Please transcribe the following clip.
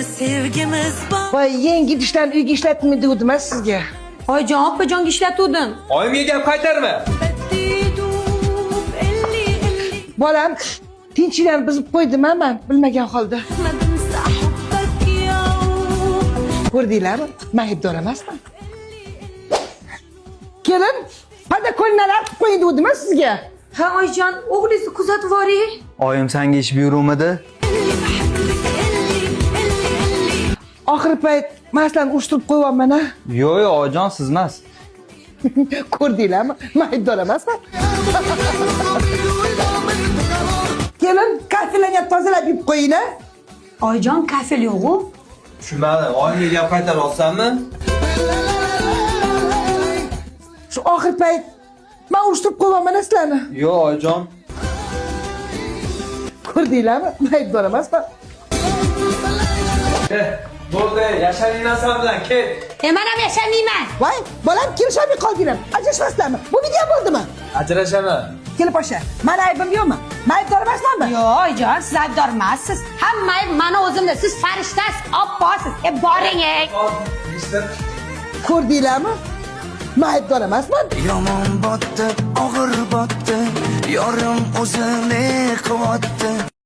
sevgimiz bor. Voy, yangi idishlarni uyga ishlatdimi degandim sizga. Oyijon, opajonga ishlatuvdim. Oyimga gap qaytarma. Bolam tinchliklarni buzib qo'ydimi men bilmagan holda. Ko'rdinglarmi? Men aybdor emasman. Kelin, qanday ko'lnalar qilib qo'ying degandim sizga. Ha, oyijon, o'g'lingizni kuzatib boring. Oyim senga ish buyuruvmidi? Oxirgi payt maslan ushtirib qo'yapman a. Yo'q, oyijon, siz emas. Ko'rdinglarmi? Men aybdor emasman. Kelin, kafelarni tozalab yeb qo'ying-a. Oyijon, kafel yo'q-ku. Tushunmadim. Oyimga gap qaytarib olsammi? Shu oxirgi payt men ushtirib qo'yapman sizlarni. Yo'q, oyijon. Ko'rdinglarmi? Men aybdor emasman. Bo'ldi, yasharinglar sen bilan ket. Men ham yashamayman. Voy, bolam kelishamay qoldinglar. Ajrashmasizlarmi? Bu video bo'ldimi? Ajrashaman. Kelib osha. Meni aybim yo'qmi? Men aybdor emasmanmi? Yo'q, oyijon, siz aybdor emassiz. Hamma ayb meni o'zimda. Siz farishtasiz, opposiz. Boring, ey. Ko'rdinglarmi? Men aybdor emasman. Yomon botdi, og'ir botdi, yorim o'zini quvotdi.